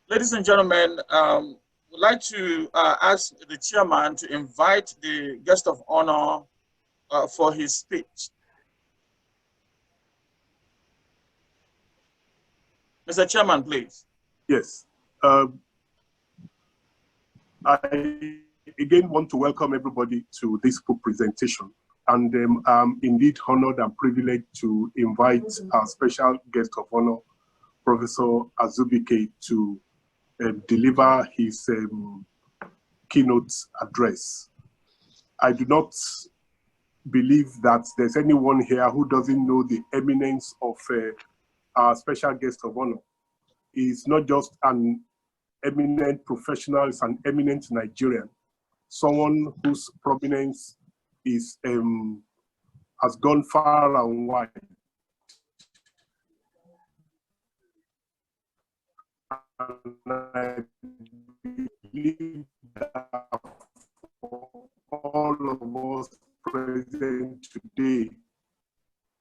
Ladies and gentlemen, we'd like to ask the chairman to invite the guest of honor for his speech. Mr. Chairman, please. Yes. I again want to welcome everybody to this book presentation. And I'm indeed honored and privileged to invite our special guest of honor, Professor Azubuike, to deliver his keynote address. I do not believe that there's anyone here who doesn't know the eminence of our special guest of honor. He's not just an eminent professional, he's an eminent Nigerian, someone whose prominence is has gone far and wide. And I believe that for all of us present today,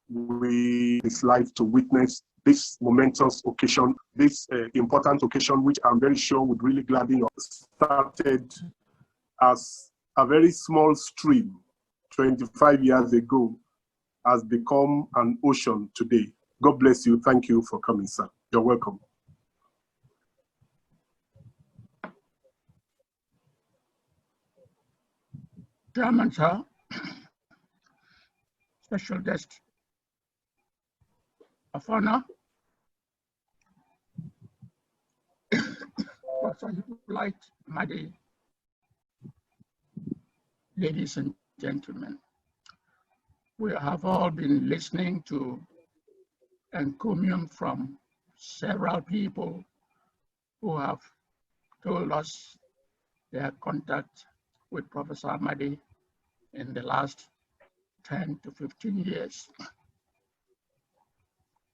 we is life to witness this momentous occasion, this important occasion, which I'm very sure would really gladden you. Started as a very small stream 25 years ago, has become an ocean today. God bless you. Thank you for coming, sir. You're welcome. Chairman, sir, special guest of honor, Professor Azubuike, Madi, ladies and gentlemen, we have all been listening to encomium from several people who have told us their contact with Professor Madi in the last 10 to 15 years.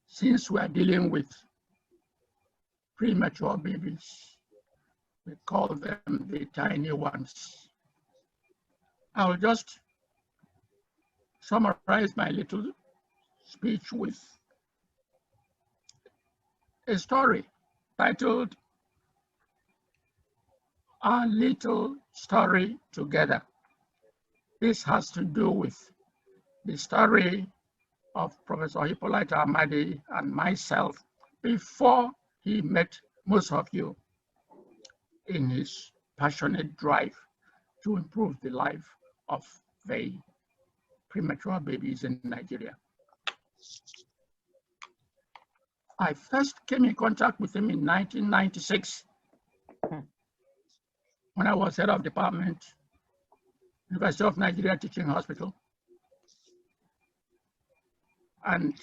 Since we are dealing with premature babies, we call them the tiny ones. I'll just summarize my little speech with a story titled Our Little Story Together. This has to do with the story of Professor Hippolyte Ahmadi and myself before he met most of you in his passionate drive to improve the life of the premature babies in Nigeria. I first came in contact with him in 1996 when I was head of department, University of Nigeria Teaching Hospital. And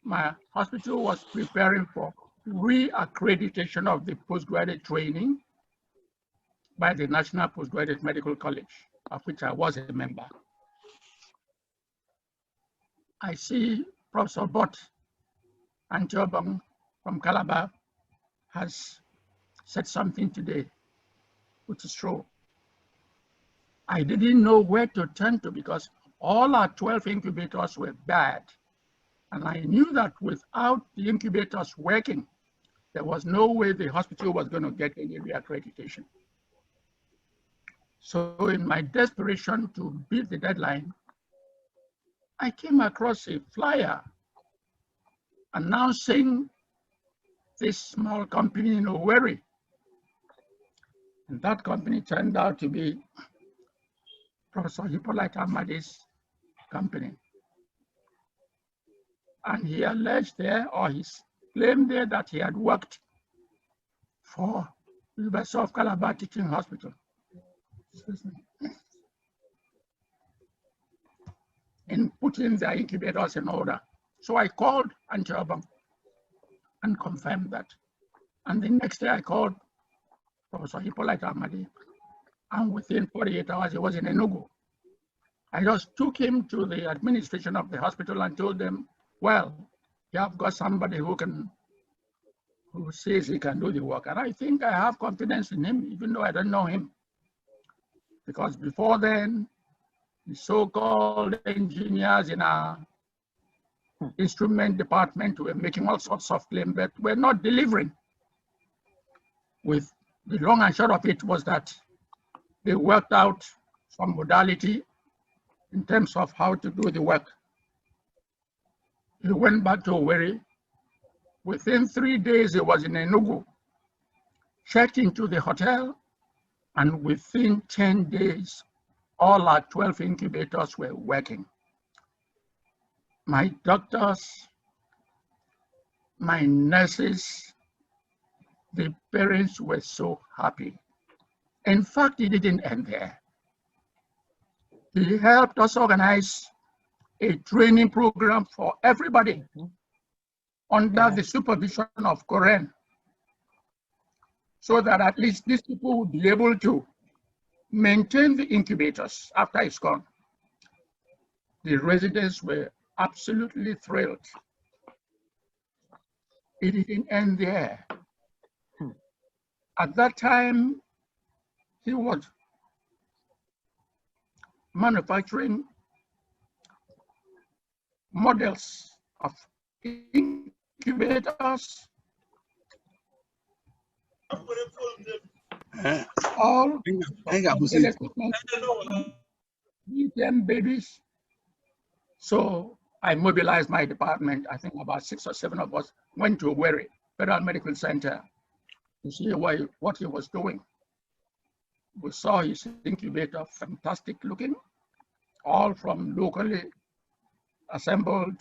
my hospital was preparing for re-accreditation of the postgraduate training by the National Postgraduate Medical College, of which I was a member. I see Professor Bott Antiobong from Calabar has said something today, which is true. I didn't know where to turn to because all our 12 incubators were bad. And I knew that without the incubators working, there was no way the hospital was going to get any reaccreditation. So in my desperation to beat the deadline, I came across a flyer announcing this small company in Owerri. And that company turned out to be Professor Hippolyte Ahmadi's company. And he alleged there, or he claimed there, that he had worked for University of Calabar Teaching Hospital. Excuse me. In putting their incubators in order. So I called Antiobong and confirmed that. And the next day I called Professor Hippolyte Ahmadi, and within 48 hours he was in Enugu. I just took him to the administration of the hospital and told them, well, you have got somebody who says he can do the work. And I think I have confidence in him, even though I don't know him. Because before then, the so-called engineers in our instrument department were making all sorts of claims, but were not delivering. with the long and short of it was that they worked out some modality in terms of how to do the work. He went back to Owerri. Within 3 days, he was in Enugu, checked into the hotel, and within 10 days, all our 12 incubators were working. My doctors, my nurses, the parents were so happy. In fact, it didn't end there. He helped us organize a training program for everybody under the supervision of Koren, so that at least these people would be able to maintain the incubators after it's gone. The residents were absolutely thrilled. It didn't end there. At that time, he was manufacturing models of incubators, all equipment, babies. So I mobilized my department. I think about 6 or 7 of us went to Owerri Federal Medical Center to see what he was doing. We saw his incubator, fantastic looking, all from locally assembled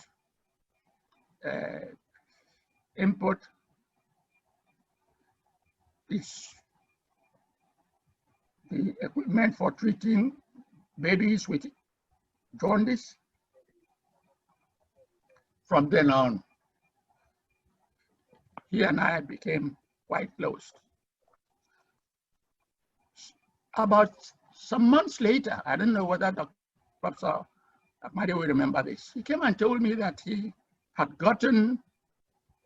input. The equipment for treating babies with jaundice. From then on, he and I became quite close. About some months later, I don't know whether Dr. Professor Amina will remember this, he came and told me that he had gotten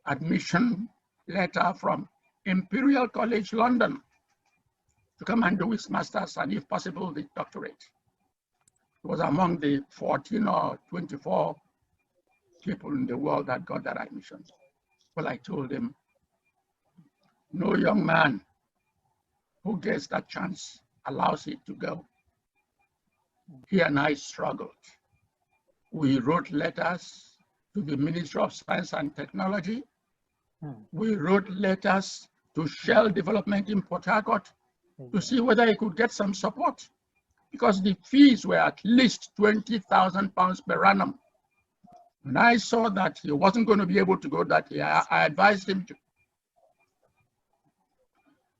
admission letter from Imperial College London to come and do his master's and, if possible, the doctorate. He was among the 14 or 24 people in the world that got that admission. Well, I told him, no young man who gets that chance allows it to go. He and I struggled. We wrote letters to the Ministry of Science and Technology. We wrote letters to Shell Development in Port Harcourt to see whether he could get some support, because the fees were at least £20,000 per annum. When I saw that he wasn't going to be able to go that year, I advised him to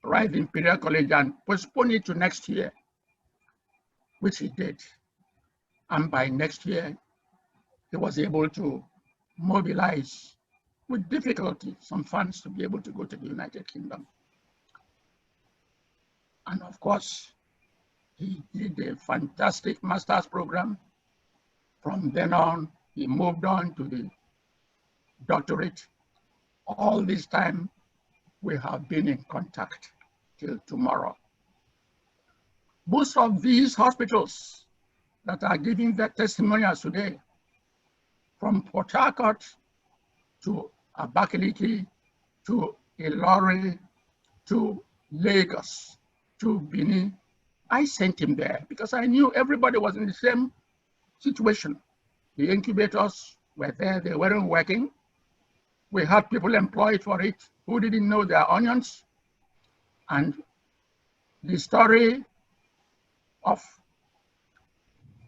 write the Imperial College and postpone it to next year, which he did. And by next year, he was able to mobilize, with difficulty, some funds to be able to go to the United Kingdom. And of course, he did a fantastic master's program. From then on, he moved on to the doctorate. All this time, we have been in contact till tomorrow. Most of these hospitals that are giving their testimonials today, from Port Harcourt to Abakaliki, to Ilori, to Lagos, to Benin, I sent him there because I knew everybody was in the same situation. The incubators were there, they weren't working. We had people employed for it who didn't know their onions. And the story of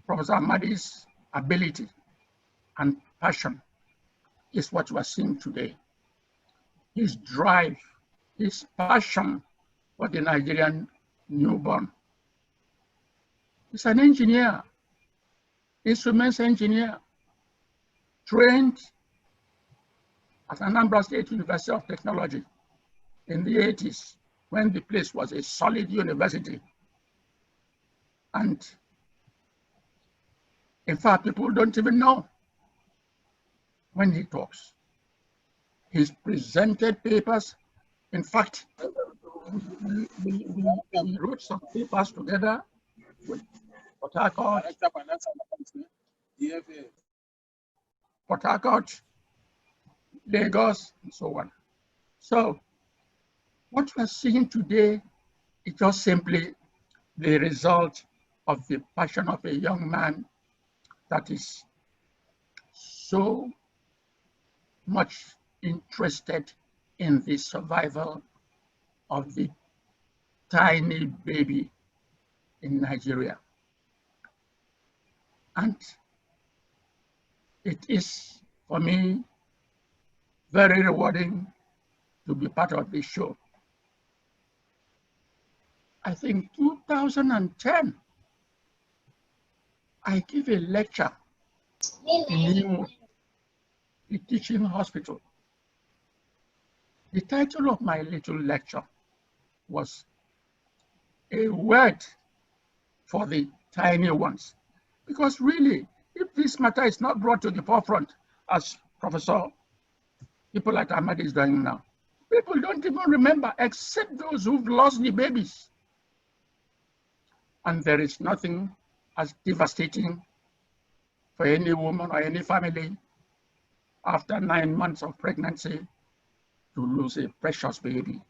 Professor Amadi's ability and passion is what we are seeing today. His drive, his passion for the Nigerian newborn. He's an engineer, instruments engineer, trained at Anambra State University of Technology in the 80s, when the place was a solid university. And in fact, people don't even know when he talks. He's presented papers. In fact, we wrote some papers together with Port Harcourt, Lagos, and so on. So What we are seeing today is just simply the result of the passion of a young man that is so much interested in the survival of the tiny baby in Nigeria. And it is, for me, very rewarding to be part of this show. I think 2010, I gave a lecture in Imo, the teaching hospital. The title of my little lecture was A Word for the Tiny Ones. Because really, if this matter is not brought to the forefront, as Professor people like Ahmad is doing now, people don't even remember except those who've lost the babies. And there is nothing as devastating for any woman or any family after 9 months of pregnancy to lose a precious baby.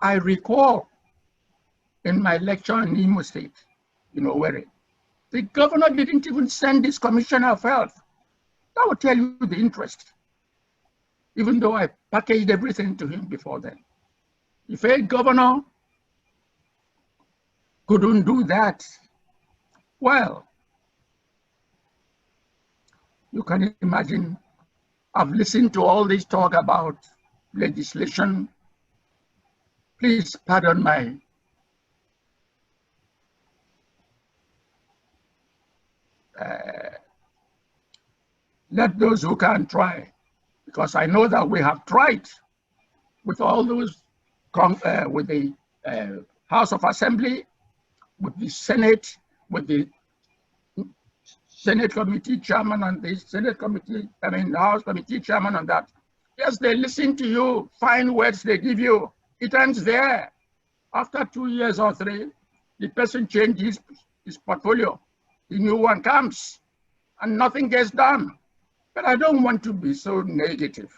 I recall in my lecture in Imo State, where the governor didn't even send his commissioner of health. That would tell you the interest, even though I packaged everything to him before then. If a governor couldn't do that, well, you can imagine, I've listened to all this talk about legislation. Please pardon my let those who can try, because I know that we have tried with all those, with the House of Assembly, with the Senate, with the Senate Committee Chairman and the Senate Committee, the House Committee Chairman on that. Yes, they listen to you, fine words they give you. It ends there. After 2 years or 3, the person changes his portfolio. The new one comes and nothing gets done. But I don't want to be so negative.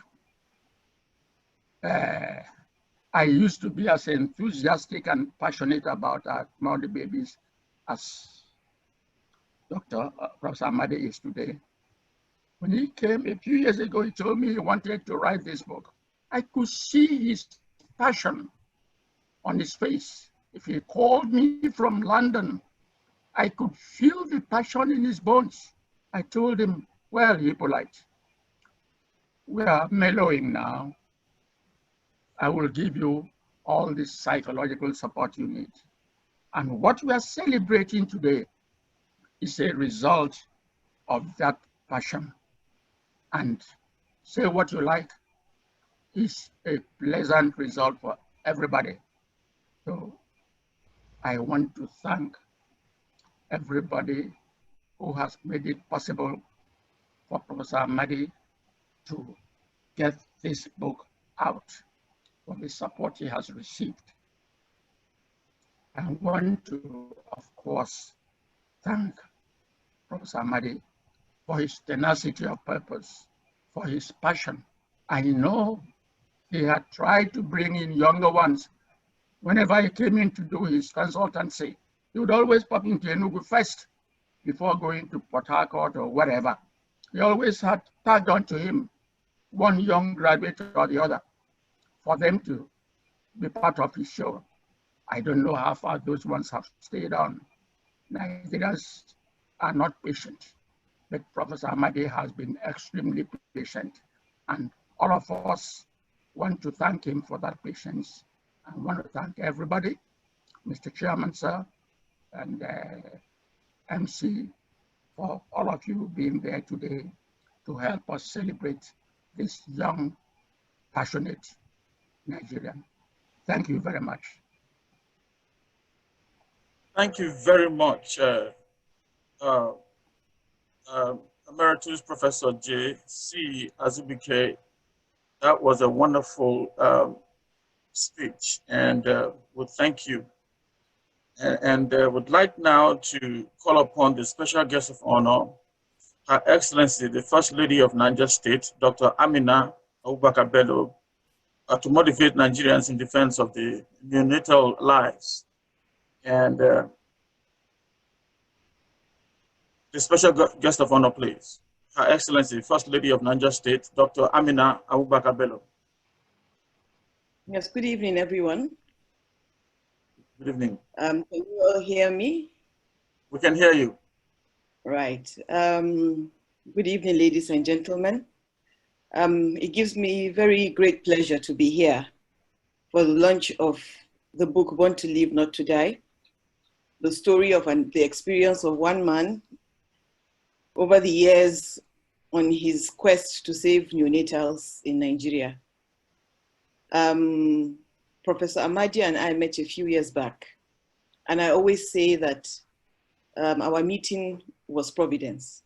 I used to be as enthusiastic and passionate about our small babies as Dr. Professor Amade is today. When he came a few years ago, he told me he wanted to write this book. I could see his passion on his face. If he called me from London, I could feel the passion in his bones. I told him, well, Hippolyte, we are mellowing now. I will give you all the psychological support you need. And what we are celebrating today is a result of that passion. And say what you like, it's a pleasant result for everybody. So I want to thank everybody who has made it possible for Professor Amadi to get this book out, for the support he has received. I want to, of course, thank Professor Amadi for his tenacity of purpose, for his passion. I know he had tried to bring in younger ones. Whenever he came in to do his consultancy, he would always pop into Enugu first before going to Port Harcourt or wherever. He always had tagged on to him one young graduate or the other for them to be part of his show. I don't know how far those ones have stayed on. Nigerians are not patient, but Professor Amadi has been extremely patient, and all of us want to thank him for that patience. I want to thank everybody, Mr. Chairman, sir, and MC, for all of you being there today to help us celebrate this young, passionate Nigerian. Thank you very much. Thank you very much, Emeritus Professor J.C. Azubuike. That was a wonderful speech, and we thank you. And would like now to call upon the special guest of honor, Her Excellency, the First Lady of Niger State, Dr. Amina Azubuike Bello, to motivate Nigerians in defense of the neonatal lives. And the special guest of honor, please. Her Excellency, First Lady of Niger State, Dr. Amina Azubuike Bello. Yes, good evening, everyone. Good evening. Can you all hear me? We can hear you. Right. Good evening, ladies and gentlemen. It gives me very great pleasure to be here for the launch of the book, Born to Live, Not to Die, the story of the experience of one man over the years on his quest to save neonatals in Nigeria. Professor Amadi and I met a few years back, and I always say that our meeting was providence,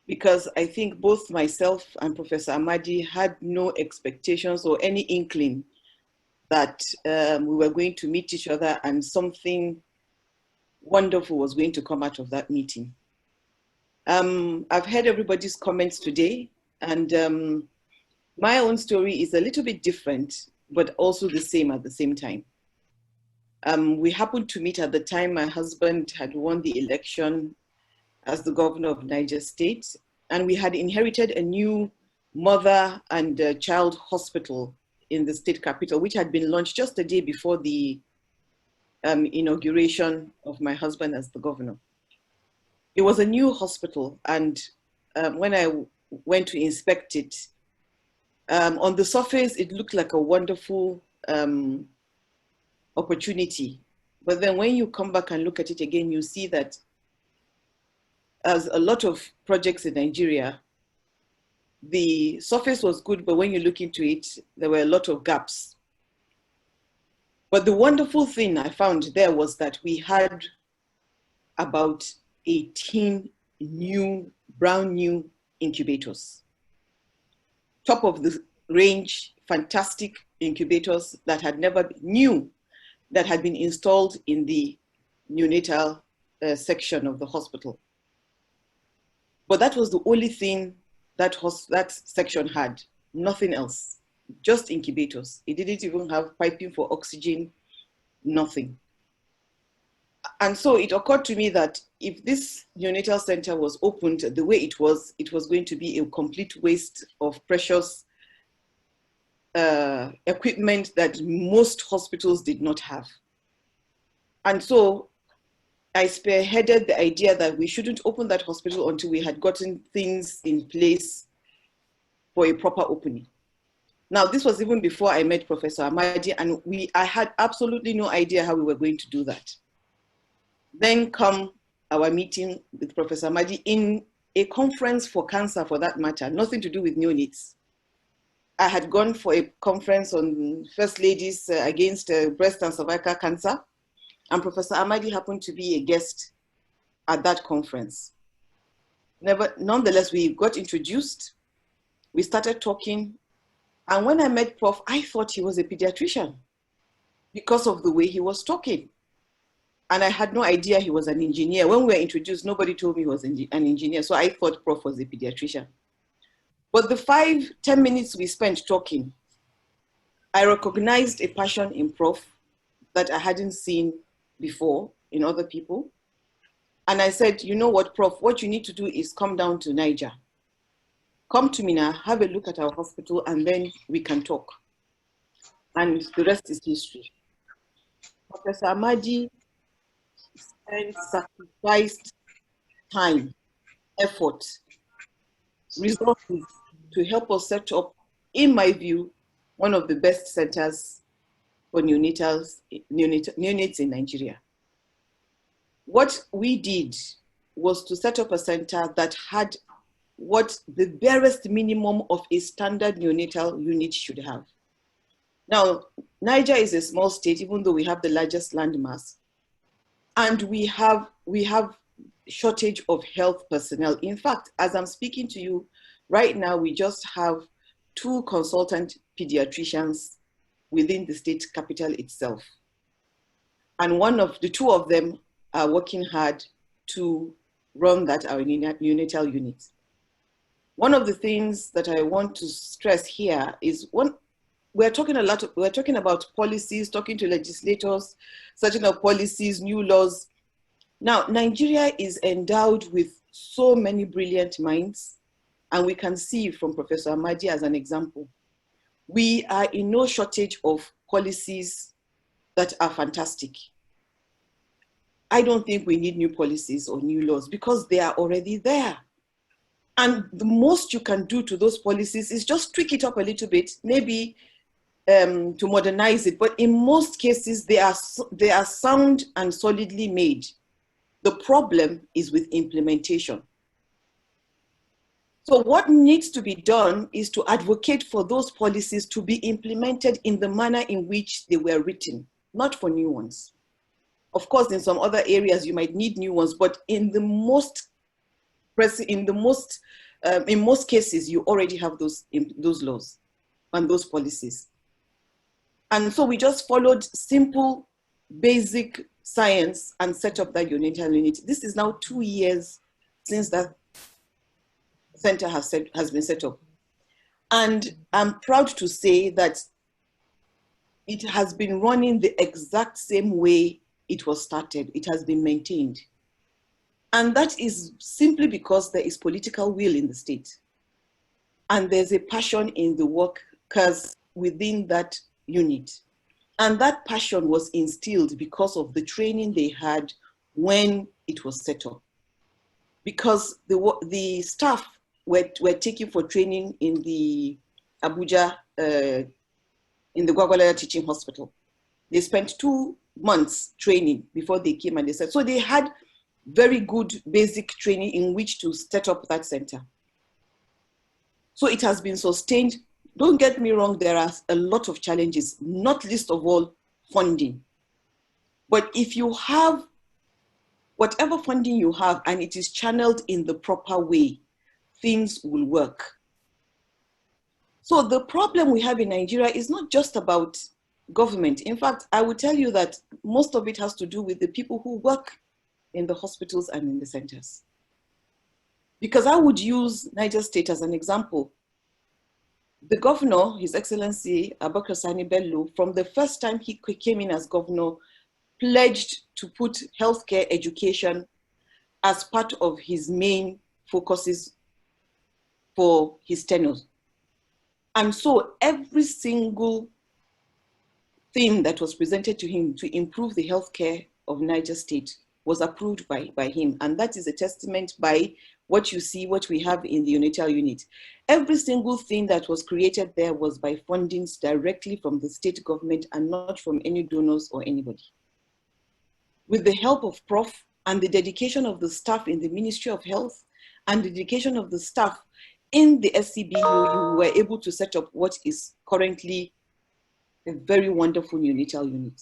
because I think both myself and Professor Amadi had no expectations or any inkling that we were going to meet each other and something wonderful was going to come out of that meeting. I've heard everybody's comments today, and my own story is a little bit different, but also the same at the same time. We happened to meet at the time my husband had won the election as the governor of Niger State, and we had inherited a new mother and child hospital in the state capital, which had been launched just a day before the inauguration of my husband as the governor. It was a new hospital, and when I went to inspect it, on the surface, it looked like a wonderful opportunity. But then when you come back and look at it again, you see that as a lot of projects in Nigeria, the surface was good, but when you look into it, there were a lot of gaps. But the wonderful thing I found there was that we had about 18 new, brand new incubators. Top of the range, fantastic incubators that had never been new, that had been installed in the neonatal section of the hospital. But that was the only thing that section had, nothing else, just incubators. It didn't even have piping for oxygen, nothing. And so it occurred to me that if this neonatal center was opened the way it was going to be a complete waste of precious equipment that most hospitals did not have. And so I spearheaded the idea that we shouldn't open that hospital until we had gotten things in place for a proper opening. Now, this was even before I met Professor Amadi, and I had absolutely no idea how we were going to do that. Then come our meeting with Professor Amadi in a conference for cancer, for that matter, nothing to do with neonates. I had gone for a conference on First Ladies against breast and cervical cancer, and Professor Amadi happened to be a guest at that conference. Nonetheless, we got introduced, we started talking, and when I met Prof, I thought he was a pediatrician because of the way he was talking. And I had no idea he was an engineer. When we were introduced, nobody told me he was an engineer, so I thought Prof was a pediatrician. But the 5-10 minutes we spent talking, I recognized a passion in Prof that I hadn't seen before in other people. And I said, you know what, Prof, what you need to do is come down to Niger. Come to Mina, have a look at our hospital, and then we can talk. And the rest is history. Professor Amadi spent sacrificed time, effort, resources to help us set up, in my view, one of the best centers for neonates in Nigeria. What we did was to set up a center that had what the barest minimum of a standard neonatal unit should have. Now, Niger is a small state, even though we have the largest landmass, and we have shortage of health personnel. In fact, as I'm speaking to you right now, we just have 2 consultant pediatricians within the state capital itself. And the 2 of them are working hard to run that our neonatal unit. One of the things that I want to stress here is we're talking about policies, talking to legislators, setting up policies, new laws. Now, Nigeria is endowed with so many brilliant minds, and we can see from Professor Amadi as an example. We are in no shortage of policies that are fantastic. I don't think we need new policies or new laws because they are already there. And the most you can do to those policies is just tweak it up a little bit, maybe to modernize it. But in most cases, they are sound and solidly made. The problem is with implementation. So what needs to be done is to advocate for those policies to be implemented in the manner in which they were written, not for new ones. Of course, in some other areas, you might need new ones, but in most cases, you already have those laws and those policies. And so we just followed simple, basic science and set up that neonatal unit. This is now 2 years since that center has been set up. And I'm proud to say that it has been running the exact same way it was started. It has been maintained. And that is simply because there is political will in the state. And there's a passion in the workers within that unit. And that passion was instilled because of the training they had when it was set up. Because the staff were taken for training in the Abuja, in the Gwagwalada Teaching Hospital. They spent 2 months training before they came, and they said, so they had very good basic training in which to set up that center. So it has been sustained. Don't get me wrong, there are a lot of challenges, not least of all funding. But if you have whatever funding you have and it is channeled in the proper way, things will work. So the problem we have in Nigeria is not just about government. In fact, I will tell you that most of it has to do with the people who work in the hospitals and in the centers. Because I would use Niger State as an example. The governor, His Excellency Abubakar Sani Bello, from the first time he came in as governor, pledged to put healthcare education as part of his main focuses for his tenure. And so every single thing that was presented to him to improve the healthcare of Niger State was approved by him. And that is a testament by what you see, what we have in the neonatal unit. Every single thing that was created there was by fundings directly from the state government and not from any donors or anybody. With the help of Prof and the dedication of the staff in the Ministry of Health and the dedication of the staff in the SCBU, we were able to set up what is currently a very wonderful neonatal unit.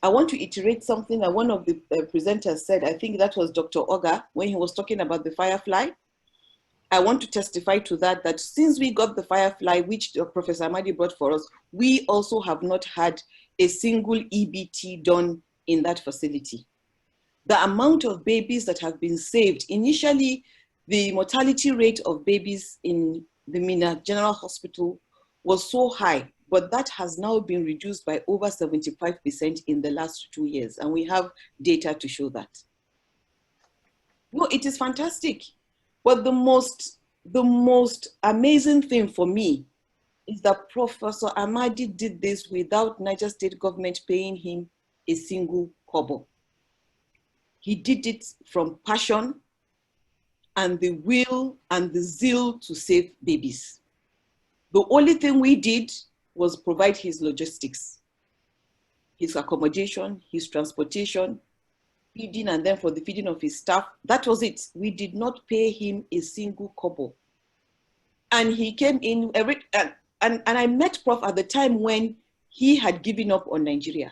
I want to iterate something that one of the presenters said. I think that was Dr. Oga, when he was talking about the Firefly. I want to testify to that, that since we got the Firefly, which Professor Amadi brought for us, we also have not had a single EBT done in that facility. The amount of babies that have been saved, initially, the mortality rate of babies in the Mina General Hospital was so high, but that has now been reduced by over 75% in the last 2 years. And we have data to show that. No, it is fantastic. But the most amazing thing for me is that Professor Amadi did this without Niger State government paying him a single kobo. He did it from passion and the will and the zeal to save babies. The only thing we did was provide his logistics, his accommodation, his transportation, feeding, and then for the feeding of his staff. That was it. We did not pay him a single kobo. And he came in, and I met Prof at the time when he had given up on Nigeria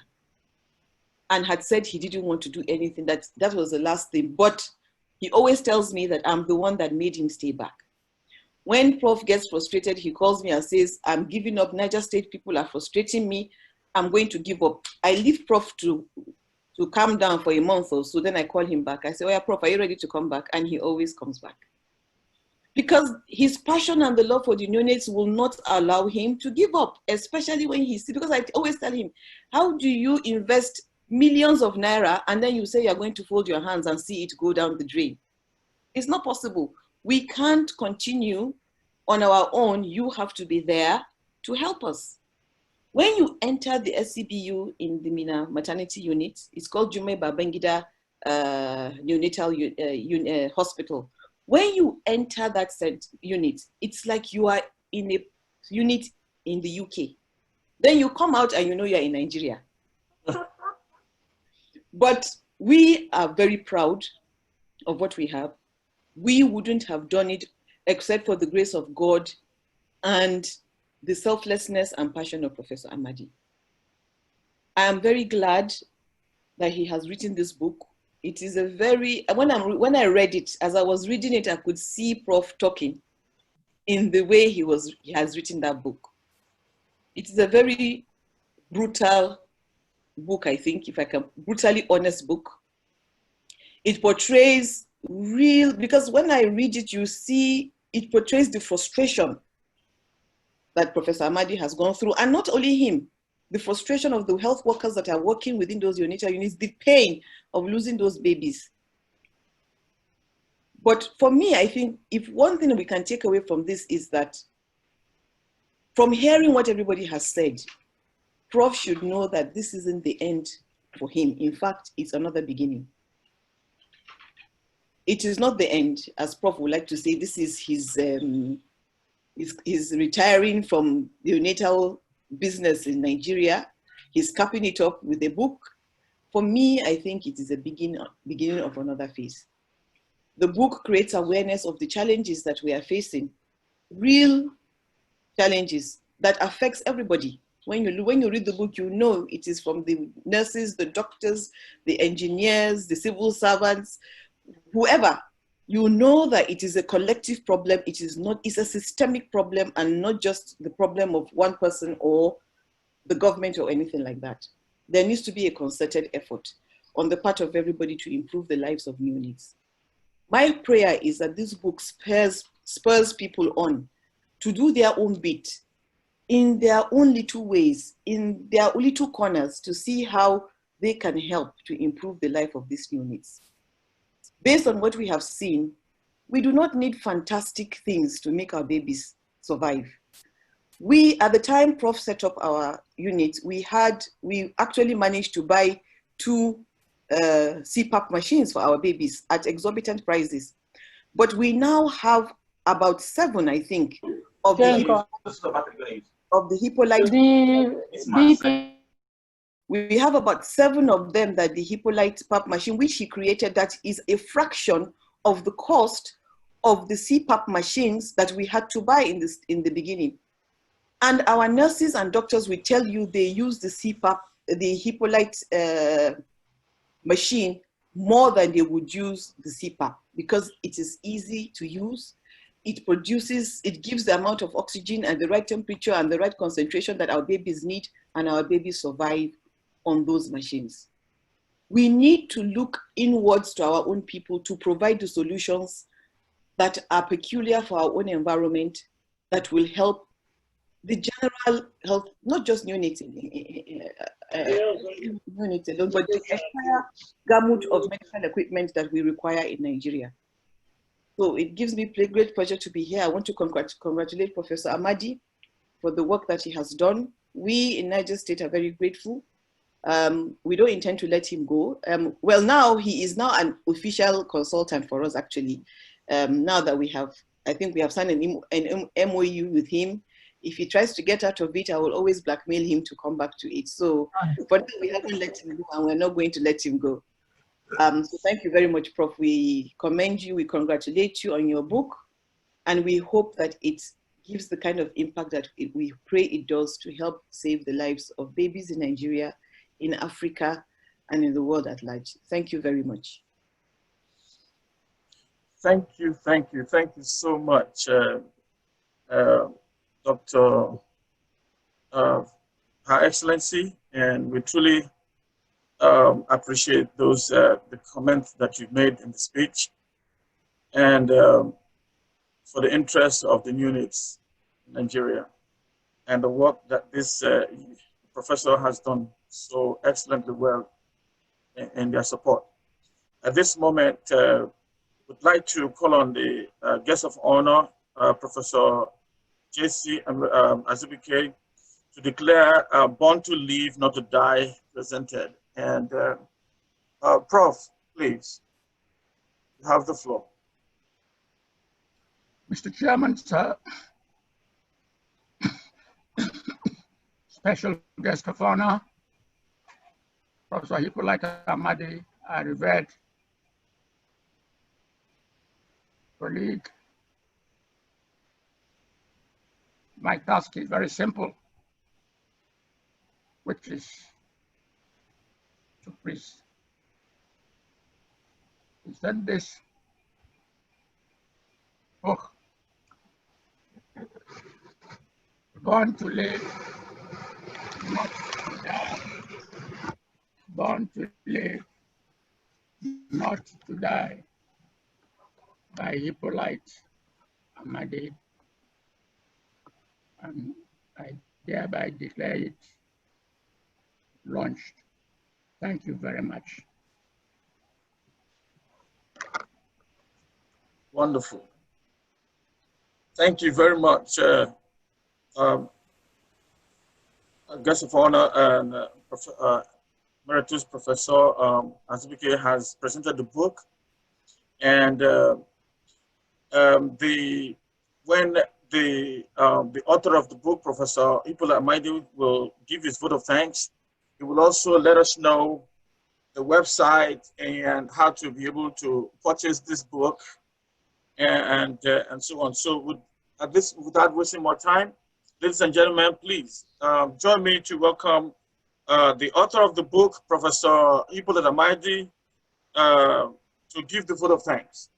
and had said he didn't want to do anything. That was the last thing. But he always tells me that I'm the one that made him stay back. When Prof gets frustrated, he calls me and says, I'm giving up. Niger State people are frustrating me. I'm going to give up. I leave Prof to calm down for a month or so. Then I call him back. I say, oh yeah, Prof, are you ready to come back? And he always comes back. because his passion and the love for the neonates will not allow him to give up, especially when he sees, because I always tell him, how do you invest millions of naira and then you say you're going to fold your hands and see it go down the drain? It's not possible. We can't continue on our own. You have to be there to help us. When you enter the SCBU in the Mina maternity unit, it's called Jume Babangida Neonatal Hospital. When you enter that unit, it's like you are in a unit in the UK. Then you come out and you know you're in Nigeria. But we are very proud of what we have. We wouldn't have done it except for the grace of God and the selflessness and passion of Professor Amadi. I am very glad that he has written this book. It is a very, when I read it, as I was reading it, I could see Prof talking in the way he has written that book. It is a very brutal book, I think, if I can, brutally honest book. It portrays real, because when I read it, you see, it portrays the frustration that Professor Amadi has gone through, and not only him, the frustration of the health workers that are working within those neonatal units, the pain of losing those babies. But for me, I think if one thing we can take away from this is that from hearing what everybody has said, Prof should know that this isn't the end for him. In fact, it's another beginning. It is not the end, as Prof would like to say. This is he's retiring from the neonatal business in Nigeria. He's capping it up with a book. For me, I think it is a beginning of another phase. The book creates awareness of the challenges that we are facing, real challenges that affects everybody. When you read the book, you know it is from the nurses, the doctors, the engineers, the civil servants, whoever. You know that it is a collective problem. It is not, it's a systemic problem and not just the problem of one person or the government or anything like that. There needs to be a concerted effort on the part of everybody to improve the lives of neonates. My prayer is that this book spurs people on to do their own bit in their own little ways, in their little corners, to see how they can help to improve the life of these neonates. Based on what we have seen, we do not need fantastic things to make our babies survive. At the time Prof set up our unit, we actually managed to buy 2 CPAP machines for our babies at exorbitant prices. But we now have about 7, I think, of the Hippolyte. We have about 7 of them that the Hippolyte PAP machine, which he created, that is a fraction of the cost of the CPAP machines that we had to buy in the beginning. And our nurses and doctors will tell you they use the CPAP, the Hippolyte machine more than they would use the CPAP because it is easy to use. It gives the amount of oxygen and the right temperature and the right concentration that our babies need, and our babies survive on those machines. We need to look inwards to our own people to provide the solutions that are peculiar for our own environment, that will help the general health, not just neonates, alone, but the entire gamut of medical equipment that we require in Nigeria. So it gives me great pleasure to be here. I want to congratulate Professor Amadi for the work that he has done. We in Niger State are very grateful. We don't intend to let him go. Well, now he is now an official consultant for us, actually. Now that I think we have signed an MOU with him. If he tries to get out of it, I will always blackmail him to come back to it. So, but we haven't let him go, and we're not going to let him go. So thank you very much, Prof. We commend you, we congratulate you on your book, and we hope that it gives the kind of impact that we pray it does to help save the lives of babies in Nigeria, in Africa, and in the world at large. Thank you very much. Thank you so much, Dr. Her Excellency, and we truly appreciate the comments that you made in the speech. And for the interests of the units in Nigeria and the work that this professor has done so excellently well in their support. At this moment, would like to call on the guest of honor, Professor J.C. Azubuike, to declare Born to Live, Not to Die presented. And Prof, please, you have the floor. Mr. Chairman, sir, special guest of honor, Professor Hippolyte Amadi, a revered colleague. My task is very simple, which is to present this book, Born to Live, Not to Die. Born to Live, Not to Die, by Hippolyte Amadi, and I thereby declare it launched. Thank you very much. Wonderful. Thank you very much, guest of honor and Emeritus Professor Azubuike has presented the book, and when the author of the book, Professor Hippolyte Amadi, will give his vote of thanks, he will also let us know the website and how to be able to purchase this book and so on. So without wasting more time, ladies and gentlemen, please join me to welcome the author of the book, Professor Hippolyte Amadi, to give the vote of thanks.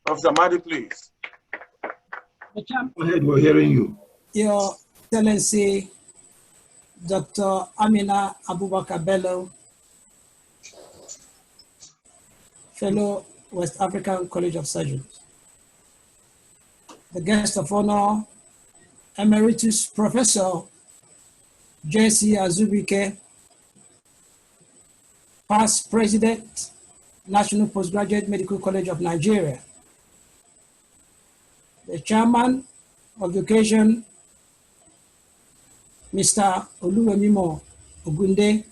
Professor Amadi, please. Go ahead, we're hearing you. Your Excellency, Dr. Amina Abubakar Bello, Fellow West African College of Surgeons. The guest of honor, Emeritus Professor J.C. Azubuike, past President, National Postgraduate Medical College of Nigeria. The chairman of the occasion, Mr. Oluwemimo Ogunde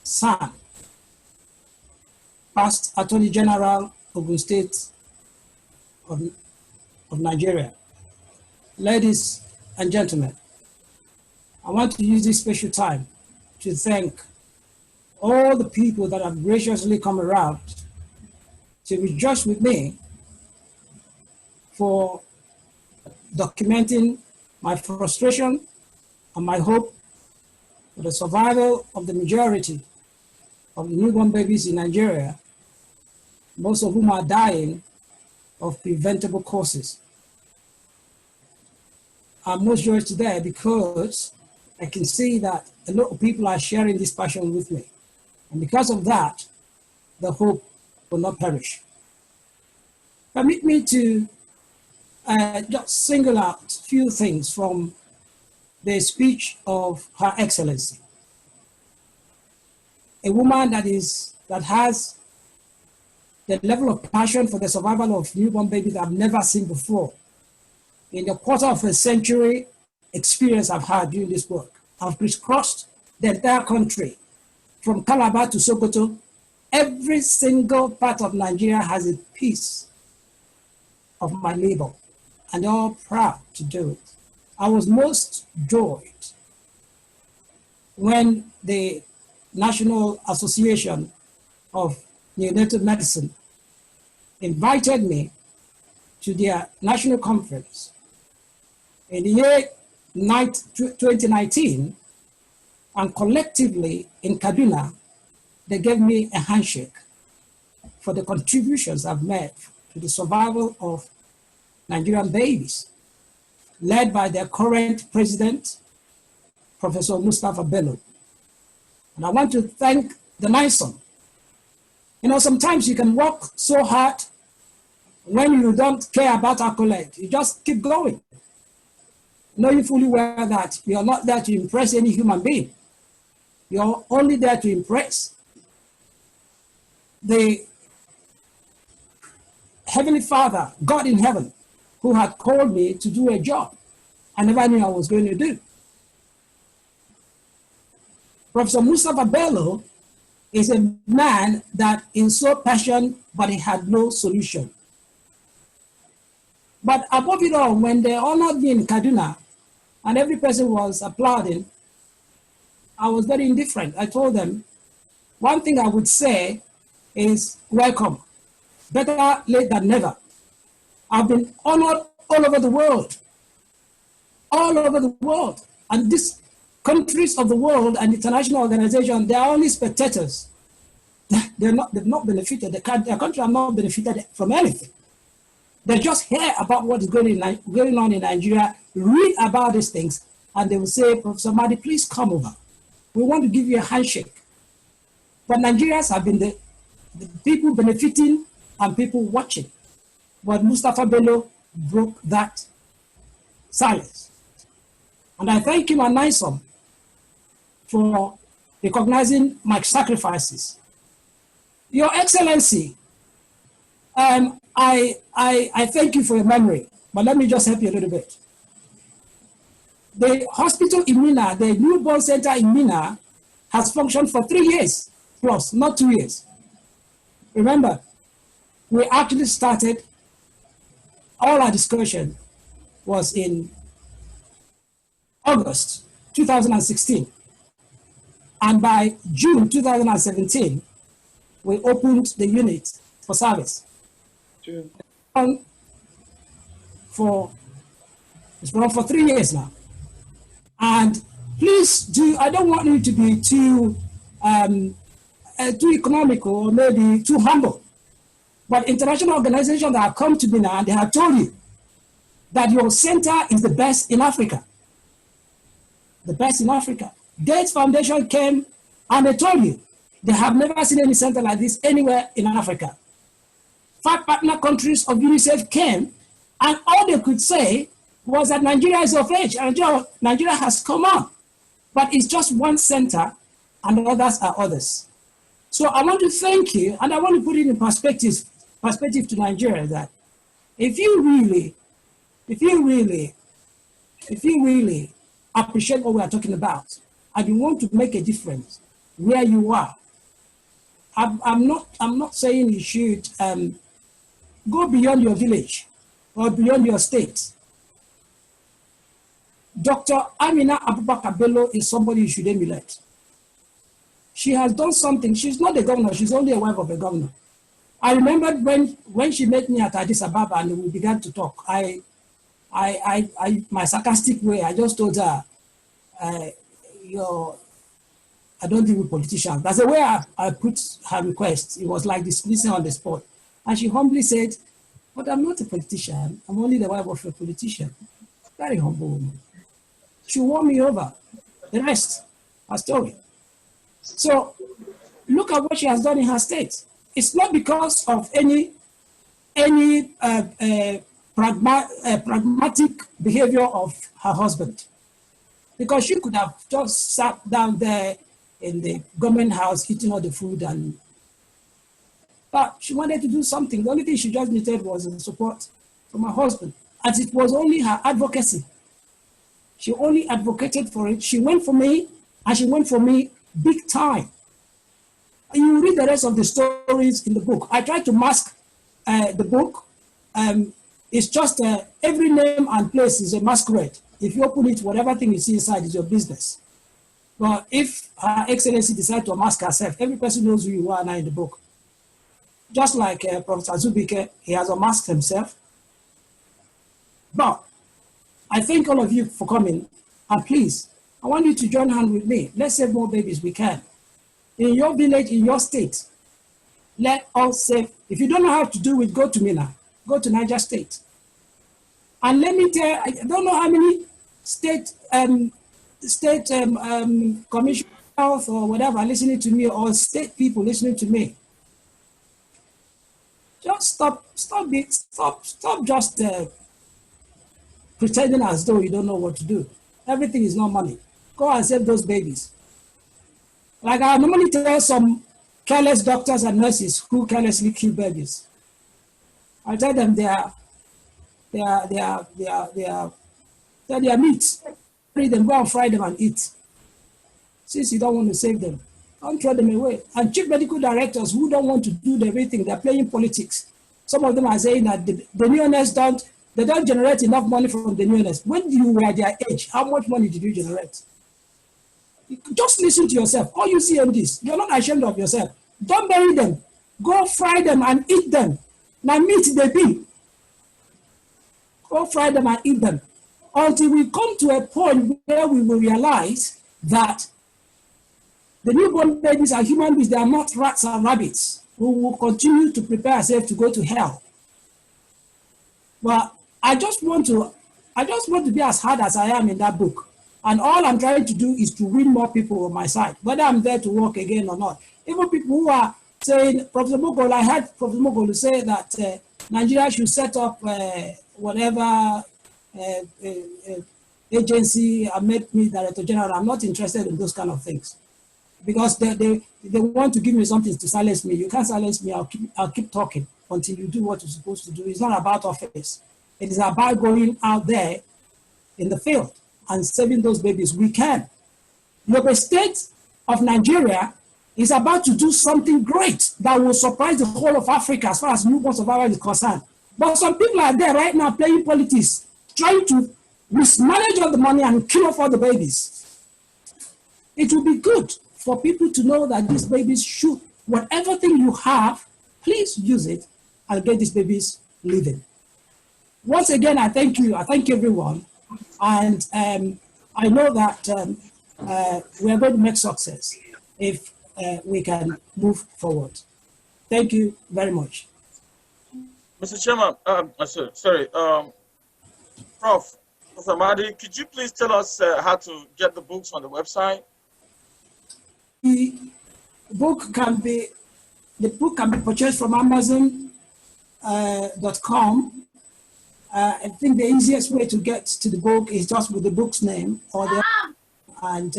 San, past Attorney General, Ogun State of Nigeria. Ladies and gentlemen, I want to use this special time to thank all the people that have graciously come around to rejoice with me for documenting my frustration and my hope for the survival of the majority of newborn babies in Nigeria, most of whom are dying of preventable causes. I'm most joyous today because I can see that a lot of people are sharing this passion with me. And because of that, the hope will not perish. Permit me to just single out a few things from the speech of Her Excellency. A woman that has the level of passion for the survival of newborn babies I've never seen before. In the quarter of a century experience I've had doing this work, I've crisscrossed the entire country, from Calabar to Sokoto. Every single part of Nigeria has a piece of my labor, and they're all proud to do it. I was most joyed when the National Association of Neonatal Medicine invited me to their national conference. In the year 2019, and collectively in Kaduna, they gave me a handshake for the contributions I've made to the survival of Nigerian babies, led by their current president, Professor Mustapha Bello. And I want to thank the NISOM You know, sometimes you can work so hard when you don't care about accolade. You just keep going, knowing fully well that you're not there to impress any human being. You're only there to impress the Heavenly Father, God in heaven, who had called me to do a job I never knew I was going to do. Professor Mustafa Bello is a man that is so passionate, but he had no solution. But above it all, when they honored me in Kaduna, and every person was applauding, I was very indifferent. I told them, one thing I would say is welcome. Better late than never. I've been honored all over the world. All over the world. And these countries of the world and international organizations, they are only spectators. They've not benefited. Their country have not benefited from anything. They just hear about what is going on in Nigeria, read about these things, and they will say, Professor Mahdi, please come over. We want to give you a handshake. But Nigerians have been the people benefiting and people watching. But Mustafa Bello broke that silence. And I thank him and NISOM for recognizing my sacrifices. Your Excellency, I thank you for your memory, but let me just help you a little bit. The hospital in Mina, the newborn center in Mina, has functioned for 3 years plus, not 2 years. Remember, we actually started, all our discussion was in August 2016. And by June 2017, we opened the unit for service. True. It's been on for 3 years now. And please do, I don't want you to be too economical or maybe too humble. But international organizations that have come to Mina, they have told you that your center is the best in Africa. The best in Africa. Gates Foundation came and they told you they have never seen any center like this anywhere in Africa. 5 partner countries of UNICEF came, and all they could say was that Nigeria is of age, and Nigeria has come on. But it's just one center, and others are others. So I want to thank you, and I want to put it in perspective to Nigeria, that if you really appreciate what we are talking about, and you want to make a difference where you are, I'm not saying you should go beyond your village or beyond your state. Dr. Amina Abubakar Bello is somebody you should emulate. She has done something. She's not a governor. She's only a wife of a governor. I remember when she met me at Addis Ababa and we began to talk. My sarcastic way, I just told her, I don't deal with politicians. That's the way I put her request. It was like dismissing on the spot. And she humbly said, but I'm not a politician. I'm only the wife of a politician. Very humble woman. She won me over. The rest, her story. So look at what she has done in her state. It's not because of any pragmatic behavior of her husband. Because she could have just sat down there in the government house eating all the food, but she wanted to do something. The only thing she just needed was the support from her husband. And it was only her advocacy. She only advocated for it. She went for me, and she went for me big time. You read the rest of the stories in the book. I tried to mask the book. It's just every name and place is a masquerade. If you open it, whatever thing you see inside is your business. But if Her Excellency decides to mask herself, every person knows who you are now in the book. Just like Prof. Azubuike, he has unmasked himself. But I thank all of you for coming. And please, I want you to join hands with me. Let's save more babies we can. In your village, in your state, let us save. If you don't know how to do it, go to Mina. Go to Niger State. And let me tell you, I don't know how many state commissioners or whatever listening to me, or state people listening to me. stop just pretending as though you don't know what to do. Everything is not money. Go and save those babies. Like I normally tell some careless doctors and nurses who carelessly kill babies. I tell them they are meat. Free them, go and fry them and eat. Since you don't want to save them, don't throw them away. And chief medical directors who don't want to do everything, they're playing politics. Some of them are saying that the neonates don't generate enough money from the neonates. When you were their age, how much money did you generate? Just listen to yourself. All you see in this, you're not ashamed of yourself. Don't bury them. Go fry them and eat them. Now meat they be. Go fry them and eat them. Until we come to a point where we will realize that the newborn babies are human beings, they are not rats and rabbits who will continue to prepare ourselves to go to hell. But I just want to be as hard as I am in that book. And all I'm trying to do is to win more people on my side, whether I'm there to work again or not. Even people who are saying, Professor Mogol, I heard Professor Mogol say that Nigeria should set up whatever agency and make me Director General. I'm not interested in those kind of things. Because they want to give me something to silence me. You can't silence me, I'll keep talking until you do what you're supposed to do. It's not about office. It is about going out there in the field and saving those babies. We can. Yobe State of Nigeria is about to do something great that will surprise the whole of Africa as far as newborn survival is concerned. But some people are there right now playing politics, trying to mismanage all the money and kill off all the babies. It will be good for people to know that these babies should, whatever thing you have, please use it and get these babies living. Once again, I thank you. I thank everyone. And I know that we are going to make success if we can move forward. Thank you very much. Mr. Chairman, sorry, Prof. Professor Mahdi, could you please tell us how to get the books on the website? The book can be purchased from Amazon.com. I think the easiest way to get to the book is just with the book's name, and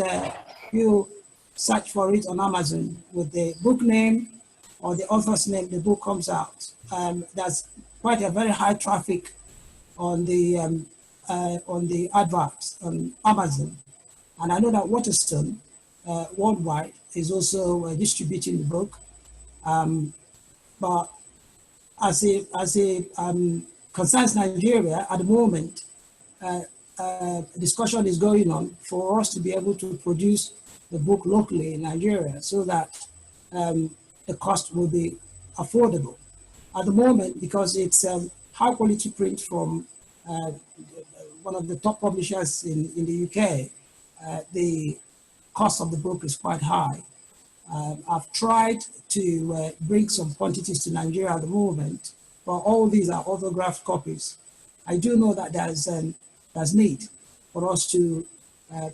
you search for it on Amazon with the book name or the author's name. The book comes out. There's quite a very high traffic on the adverts on Amazon, and I know that Waterstone worldwide is also distributing the book, but as a concerns Nigeria at the moment, discussion is going on for us to be able to produce the book locally in Nigeria so that the cost will be affordable. At the moment, because it's high quality print from one of the top publishers in the UK, the cost of the book is quite high. I've tried to bring some quantities to Nigeria at the moment, but all these are autographed copies. I do know that there's need for us to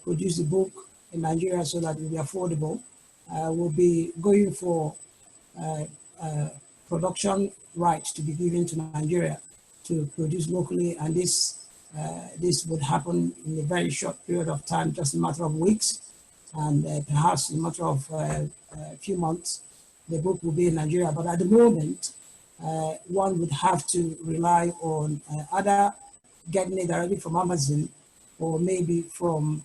produce the book in Nigeria so that it will be affordable. We'll be going for production rights to be given to Nigeria to produce locally, and this would happen in a very short period of time, just a matter of weeks, and perhaps in a matter of a few months, the book will be in Nigeria. But at the moment, one would have to rely on either getting it directly from Amazon or maybe from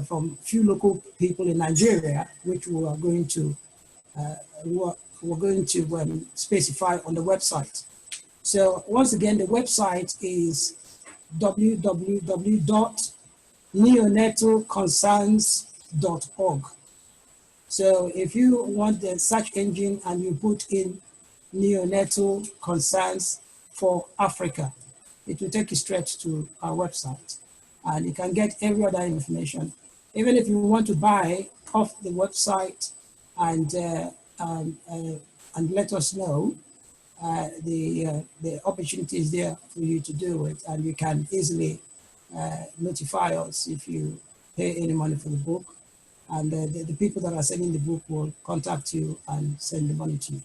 from few local people in Nigeria, which we are going to specify on the website. So once again, the website is www.neonatalconcerns.org. So if you want the search engine and you put in neonatal concerns for Africa, it will take you straight to our website, and you can get every other information. Even if you want to buy off the website and let us know, the opportunity is there for you to do it, and you can easily notify us if you pay any money for the book, and the people that are selling the book will contact you and send the money to you.